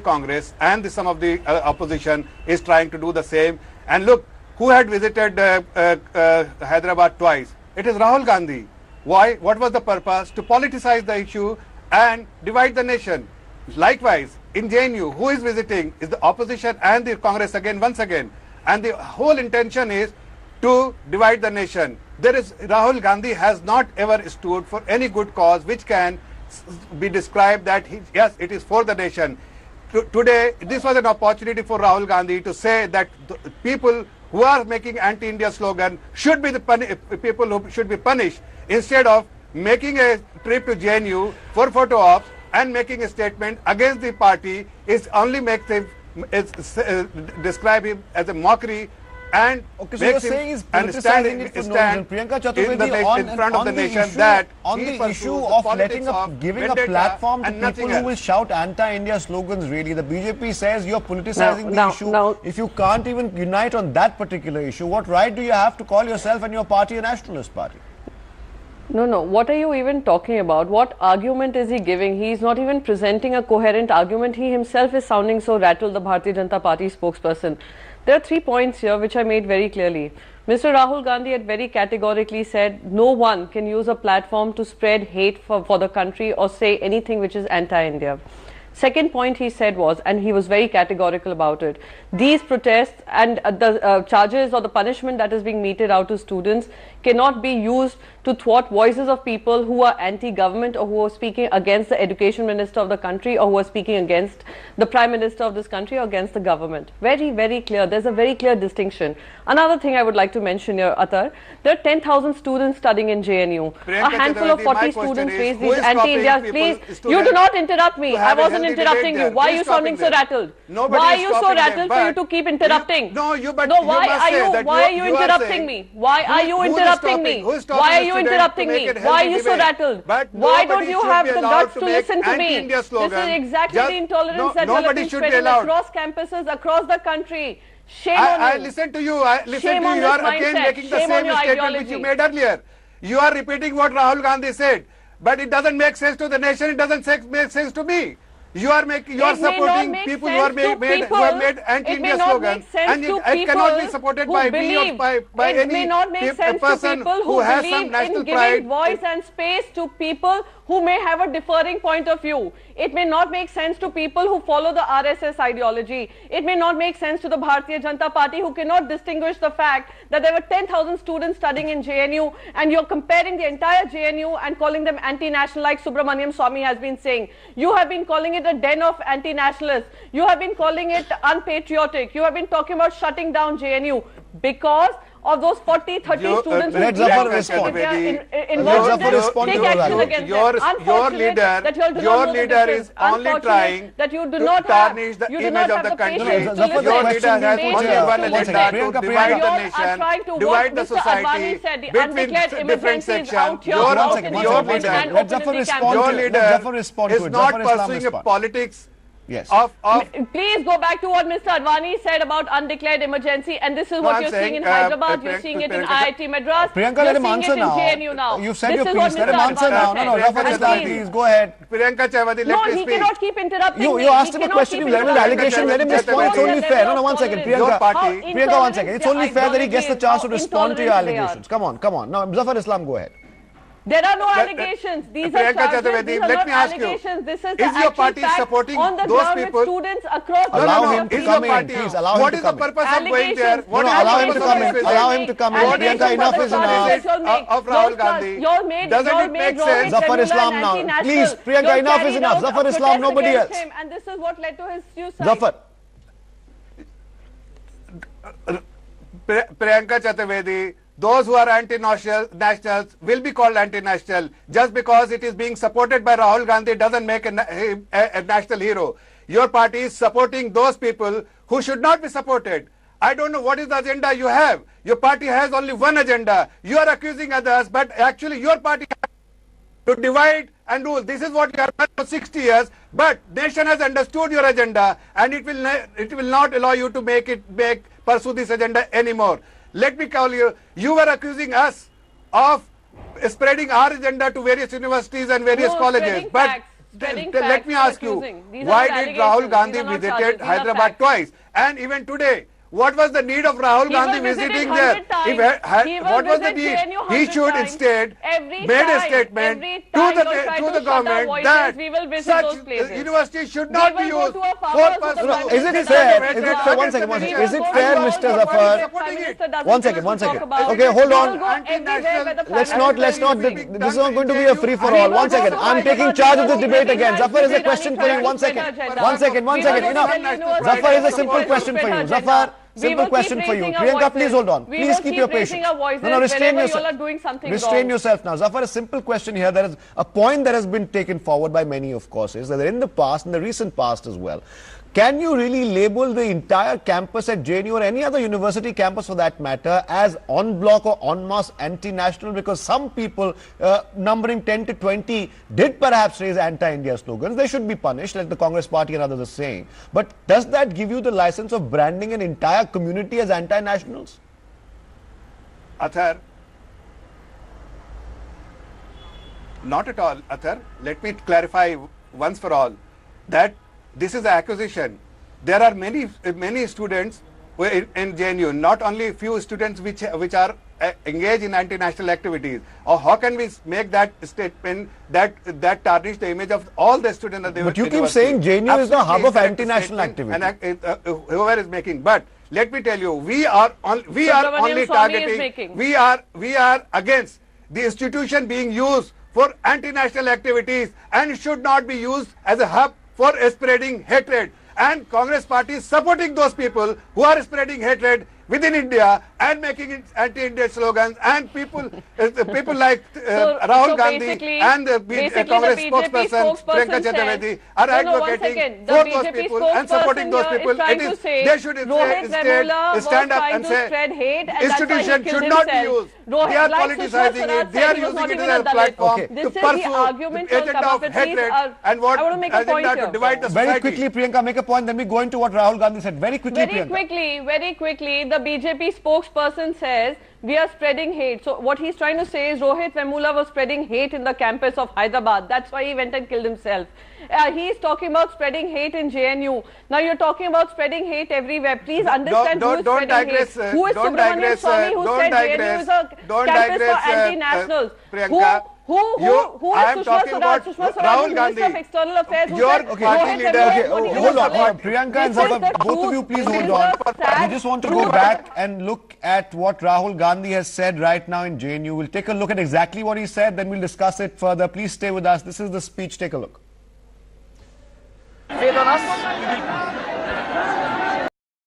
Congress and some of the opposition is trying to do the same. And look, who had visited Hyderabad twice? It is Rahul Gandhi. Why? What was the purpose? To politicize the issue and divide the nation. Likewise, in JNU, who is visiting is the opposition and the Congress again, once again. And the whole intention is to divide the nation. Rahul Gandhi has not ever stood for any good cause which can be described that yes, it is for the nation. Today, this was an opportunity for Rahul Gandhi to say that the people who are making anti-India slogan should be the people who should be punished, instead of making a trip to JNU for photo ops and making a statement against the party. Is only makes him describe him as a mockery and okay, so makes him stand Priyanka Chaturvedi in front of the nation that on the issue of giving a platform to people who will shout anti-India slogans. Really, the BJP says you're politicizing the issue. If you can't even unite on that particular issue, what right do you have to call yourself and your party a nationalist party? No. What are you even talking about? What argument is he giving? He is not even presenting a coherent argument. He himself is sounding so rattled, the Bharatiya Janata Party spokesperson. There are 3 points here which I made very clearly. Mr. Rahul Gandhi had very categorically said no one can use a platform to spread hate for the country or say anything which is anti-India. Second point he said was, and he was very categorical about it, these protests and the charges or the punishment that is being meted out to students cannot be used to thwart voices of people who are anti-government or who are speaking against the education minister of the country or who are speaking against the prime minister of this country or against the government. Very, very clear. There's a very clear distinction. Another thing I would like to mention here, Atar, there are 10,000 students studying in JNU. Priyanka, a handful of 40 students raised these anti-India. Please, you do not interrupt me. I wasn't interrupting you. Why are you sounding so rattled? Why are you so rattled for you to keep interrupting? Why are you interrupting me? Why are you interrupting me? Why are you interrupting me? Why are you so rattled? Why don't you have the guts to listen to me? This is exactly the intolerance that you have been spreading across campuses, across the country. Shame on you. I listen to you. You are again making the same statement which you made earlier. You are repeating what Rahul Gandhi said, but it doesn't make sense to the nation. It doesn't make sense to me. You are supporting people who have made anti-India slogans, and it cannot be supported by me or by any person who has some national pride. Giving voice and space to people who may have a differing point of view. It may not make sense to people who follow the RSS ideology. It may not make sense to the Bharatiya Janata Party, who cannot distinguish the fact that there were 10,000 students studying in JNU and you're comparing the entire JNU and calling them anti-national like Subramaniam Swamy has been saying. You have been calling it a den of anti-nationalists. You have been calling it unpatriotic. You have been talking about shutting down JNU because of those 40, 30 students let Zafar respond. Take action against them. Your leader is only trying to tarnish the image of the country. Your leader has only one agenda to divide the nation, divide the society between different sections. Your leader is not pursuing a politics. Yes. Please go back to what Mr. Advani said about undeclared emergency, and this is what you're seeing in Hyderabad, you're seeing it in IIT Madras, Priyanka, let him answer now. JNU now. You've said your piece, let him answer now. No, Zafar Islam, please, go ahead. Priyanka Chaturvedi, let me speak. No, he cannot keep interrupting me. You asked him a question, you let him an allegation, let him respond. It's only fair. No, 1 second. Priyanka, 1 second. It's only fair that he gets the chance to respond to your allegations. Come on. Now, Zafar Islam, go ahead. There are no allegations. These are charges. These are not allegations. This is the your party supporting on the those ground people? with students across the Allow him to come in. Please allow him to come in. What is the purpose of going there? Allow him to come in. Allow him to come in. Priyanka, enough is enough. Of Rahul Gandhi. Doesn't it make sense? Zafar Islam now. Please, Priyanka, enough is enough. Zafar Islam, nobody else. And this is what led to his suicide. Zafar. Priyanka Chaturvedi, those who are anti-nationals will be called anti-national. Just because it is being supported by Rahul Gandhi doesn't make a national hero. Your party is supporting those people who should not be supported. I don't know what is the agenda you have. Your party has only one agenda. You are accusing others, but actually your party has to divide and rule. This is what you have done for 60 years, but nation has understood your agenda, and it will not allow you to pursue this agenda anymore. Let me call you, you were accusing us of spreading our agenda to various universities and various colleges. spreading let me ask you, why did Rahul Gandhi visited Hyderabad twice? And even today, what was the need of Rahul Gandhi visiting there? What was the need? He should instead made a statement to the government that such universities should not be used for personal. Is it fair? Is it fair? One second. Is it fair, Mr. Zafar? One second. Okay, hold on. Let's not. This is not going to be a free for all. One second. I'm taking charge of this debate again. Zafar, is a question for you. One second. Enough. Zafar, is a simple question for you. Zafar. Simple question for you. Priyanka, please hold on. Please keep your patience. No, restrain yourself. Restrain yourself now. Zafar, a simple question here. There is a point that has been taken forward by many, of course, is that in the past, in the recent past as well, can you really label the entire campus at JNU or any other university campus for that matter as en bloc or en masse anti-national? Because some people, numbering 10 to 20, did perhaps raise anti-India slogans. They should be punished, like the Congress party and others are saying. But does that give you the license of branding an entire community as anti-nationals? Athar, not at all, Athar. Let me clarify once for all that this is an accusation. There are many students in JNU, not only few students which are engaged in anti-national activities. Or how can we make that statement that tarnish the image of all the students at the university? But you keep saying JNU is the hub of anti-national activity. And whoever is making, but let me tell you, we are only targeting. We are against the institution being used for anti-national activities and should not be used as a hub for spreading hatred. And Congress party is supporting those people who are spreading hatred within India and making it anti-India slogans, and people like Rahul Gandhi and the Congress spokesperson Priyanka Chaturvedi are advocating for those people and supporting those people. They should stand up and say institution should not be used. They are politicizing it. They are using it as a platform to pursue the agenda of hatred and what agenda to divide the society. Very quickly, Priyanka, make a point. Then we go into what Rahul Gandhi said. Very quickly, Very quickly. The BJP spokesperson says we are spreading hate. So what he's trying to say is Rohit Vemula was spreading hate in the campus of Hyderabad. That's why he went and killed himself. He's talking about spreading hate in JNU. Now you're talking about spreading hate everywhere. Please understand who is spreading hate. Who is Subramanian Swamy who said JNU is a campus for anti-nationals? Who is Sushma Swaraj, Rahul Gandhi, Minister of External Affairs, your party leader. Hold on, Priyanka and Zafar, both of you please hold on. We just want to go back and look at what Rahul Gandhi has said right now in JNU. We'll take a look at exactly what he said, then we'll discuss it further. Please stay with us. This is the speech. Take a look. Faith on us.